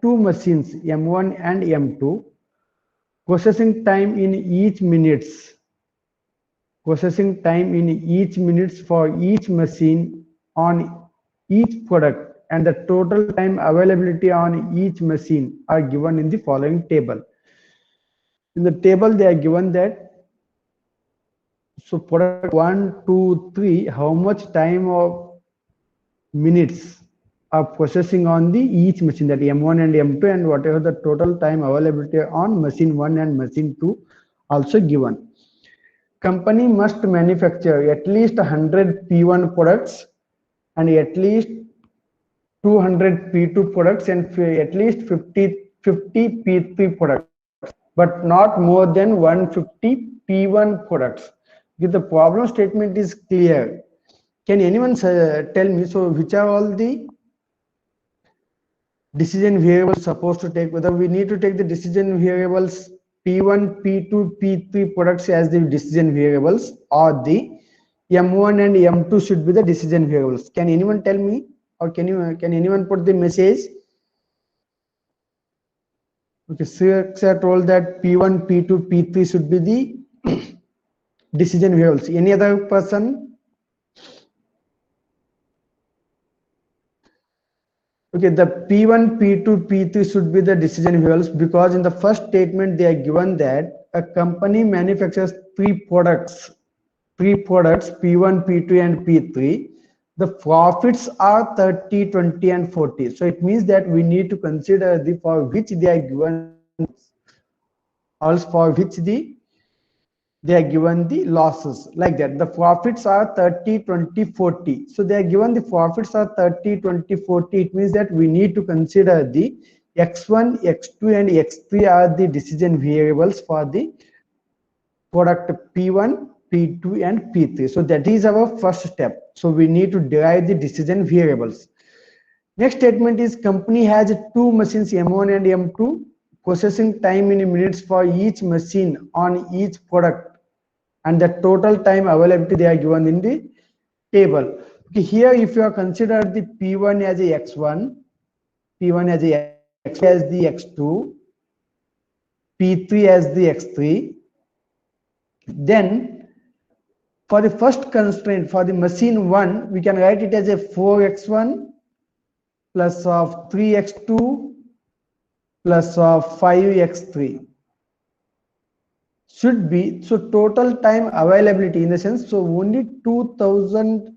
two machines M1 and M2, processing time in each minutes, processing time in each minutes for each machine on each product, and the total time availability on each machine are given in the following table. In the table they are given that, so product 1, 2, 3, how much time of minutes of processing on the each machine, that M1 and M2, and whatever the total time availability on machine 1 and machine 2 also given. Company must manufacture at least 100 P1 products and at least 200 P2 products and at least 50 P3 products, but not more than 150 P1 products. If the problem statement is clear, can anyone tell me, so which are all the decision variables supposed to take, whether we need to take the decision variables P1, P2, P3 products as the decision variables, or the M1 and M2 should be the decision variables? Can anyone tell me, or can anyone put the message? Okay, sir told that P1, P2, P3 should be the decision variables. Any other person? Okay, the P1, P2, P3 should be the decision variables, because in the first statement they are given that a company manufactures three products, P1, P2 and P3. The profits are 30, 20 and 40. So it means that we need to consider the for which they are given, also for which they are given the losses, like that. The profits are 30, 20, 40. So they are given the profits are 30, 20, 40. It means that we need to consider the X1, X2 and X3 are the decision variables for the product P1, P2 and P3. So that is our first step. So we need to derive the decision variables. Next statement is company has two machines M1 and M2, processing time in minutes for each machine on each product, and the total time availability they are given in the table. Okay, here if you are considered the P1 as a X1, P1 as a X2 as the X2, P3 as the X3, then for the first constraint for the machine 1, we can write it as a 4x1 plus of 3x2 plus of 5x3 should be, so total time availability in the sense, so only 2000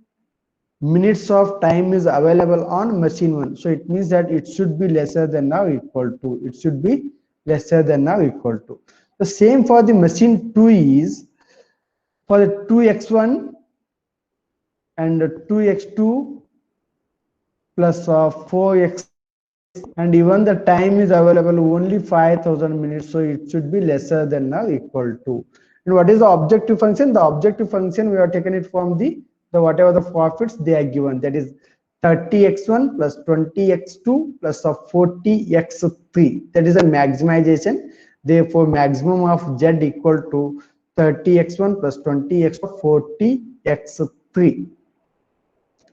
minutes of time is available on machine 1. So it means that it should be lesser than or equal to, it should be lesser than or equal to. The same for the machine 2 is for the 2x1 and 2x2 plus 4x, and even the time is available only 5000 minutes, so it should be lesser than or equal to. And what is the objective function? The objective function, we have taken it from the whatever the profits they are given, that is 30x1 plus 20x2 plus 40x3. That is a maximization. Therefore maximum of z equal to 30x1 plus 20x 40x3.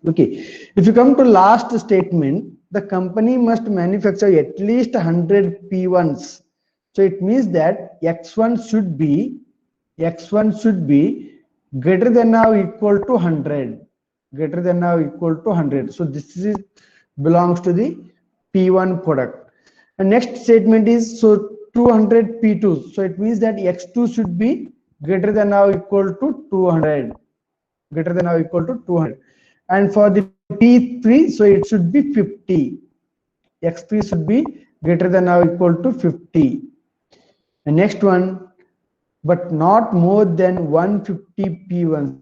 Okay, if you come to last statement, the company must manufacture at least 100 P1s. So it means that X1 should be greater than or equal to 100, greater than or equal to 100. So this is belongs to the P1 product. And next statement is, so 200 P2s. So it means that X2 should be greater than or equal to 200, greater than or equal to 200. And for the P3, so it should be 50. X3 should be greater than or equal to 50. And next one, but not more than 150 P1.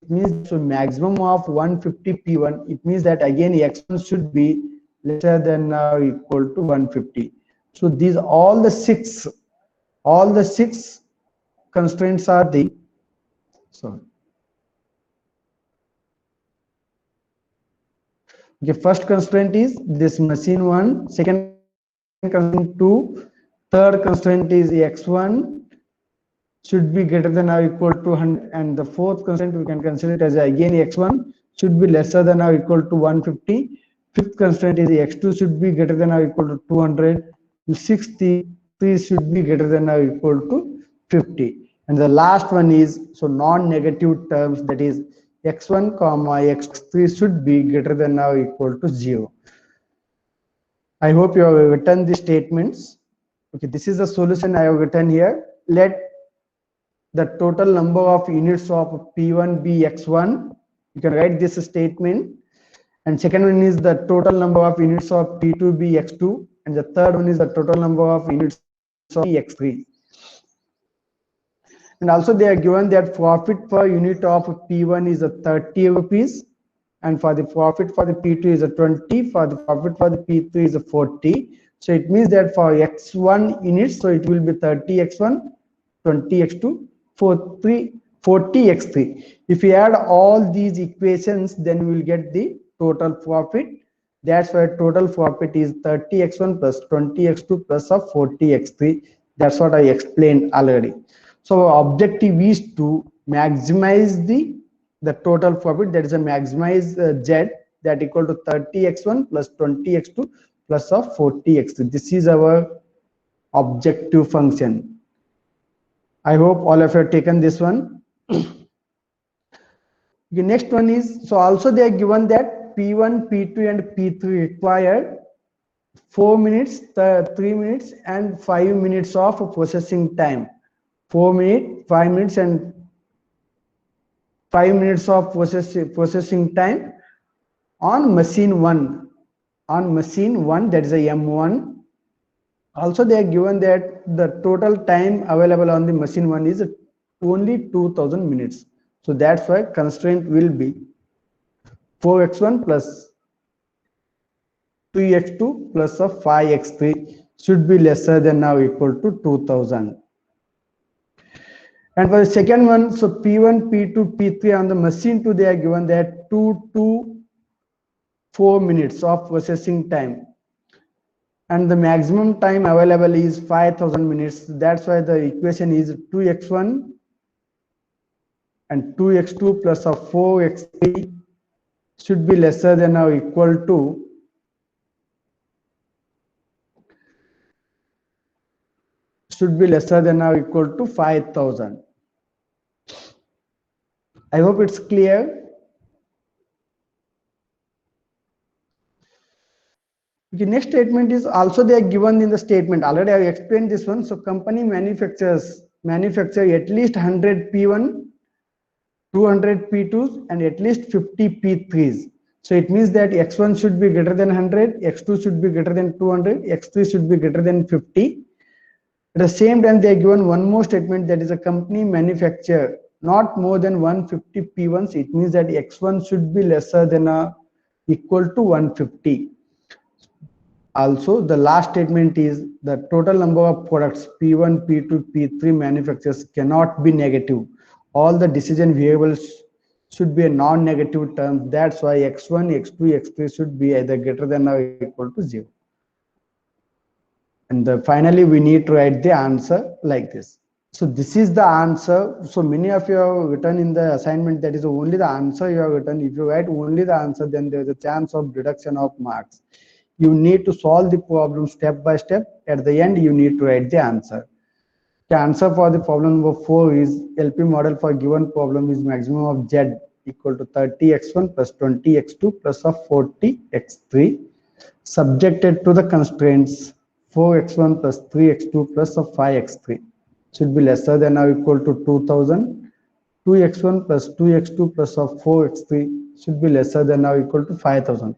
It means so maximum of 150 P1. It means that again X1 should be lesser than or equal to 150. So these all the six constraints are the, sorry. Okay, first constraint is this machine 1, second constraint 2, third constraint is X1 should be greater than or equal to 100, and the fourth constraint we can consider it as again X1 should be lesser than or equal to 150, Fifth constraint is x2 should be greater than or equal to 200. Sixth, 3 should be greater than or equal to 50. And the last one is, so non-negative terms, that is x1 comma x3 should be greater than or equal to 0. I hope you have written the statements. Okay, this is the solution I have written here. Let the total number of units of P1 be x1. You can write this statement. And second one is the total number of units of P2 be x2. And the third one is the total number of units of x3. And also they are given that profit per unit of P1 is a 30 rupees. And for the profit for the P2 is a 20, for the profit for the P3 is a 40. So it means that for x1 units, so it will be 30 x1, 20 x2, 40 x3. If we add all these equations, then we will get the total profit. That's why total profit is 30 x1 plus 20 x2 plus of 40 x3. That's what I explained already. So our objective is to maximize the total profit, that is a maximize Z, that equal to 30 x1 plus 20 x2 plus of 40 x3. This is our objective function. I hope all of you have taken this one. The next one is, so also they are given that P1, P2 and P3 require 4 minutes, 3 minutes and 5 minutes of processing time. 4 minutes, 5 minutes and 5 minutes of processing time on machine 1. On machine 1, that is a M1. Also they are given that the total time available on the machine 1 is only 2000 minutes. So that's why constraint will be 4x1 plus 3x2 plus of 5x3 should be lesser than or equal to 2000. And for the second one, so P1, P2, P3 on the machine 2, they are given that 2 to 4 minutes of processing time. And the maximum time available is 5000 minutes. That's why the equation is 2x1 and 2x2 plus of 4x3 should be lesser than or equal to 5000. I hope it's clear. The next statement is also they are given in the statement. Already I explained this one. So company manufacture at least 100 P1, 200 P2s and at least 50 P3s. So it means that x1 should be greater than 100, x2 should be greater than 200, x3 should be greater than 50. At the same time, they are given one more statement, that is a company manufacture not more than 150 P1s. It means that x1 should be lesser than or equal to 150. Also, the last statement is the total number of products P1, P2, P3 manufacturers cannot be negative. All the decision variables should be a non-negative term. That's why x1, x2, x3 should be either greater than or equal to 0. And finally, we need to write the answer like this. So this is the answer. So many of you have written in the assignment that is only the answer you have written. If you write only the answer, then there is a chance of deduction of marks. You need to solve the problem step by step. At the end, you need to write the answer. The answer for the problem number 4 is LP model for given problem is maximum of Z equal to 30x1 plus 20x2 plus of 40x3 subjected to the constraints 4x1 plus 3x2 plus of 5x3 should be lesser than or equal to 2000. 2x1 plus 2x2 plus of 4x3 should be lesser than or equal to 5000.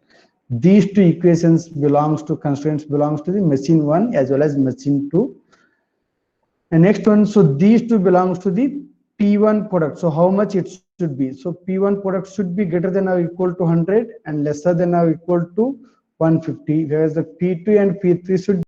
These two equations constraints belongs to the machine 1 as well as machine 2. And next one, so these two belongs to the P1 product. So how much it should be? So P1 product should be greater than or equal to 100 and lesser than or equal to 150, whereas the P2 and P3 should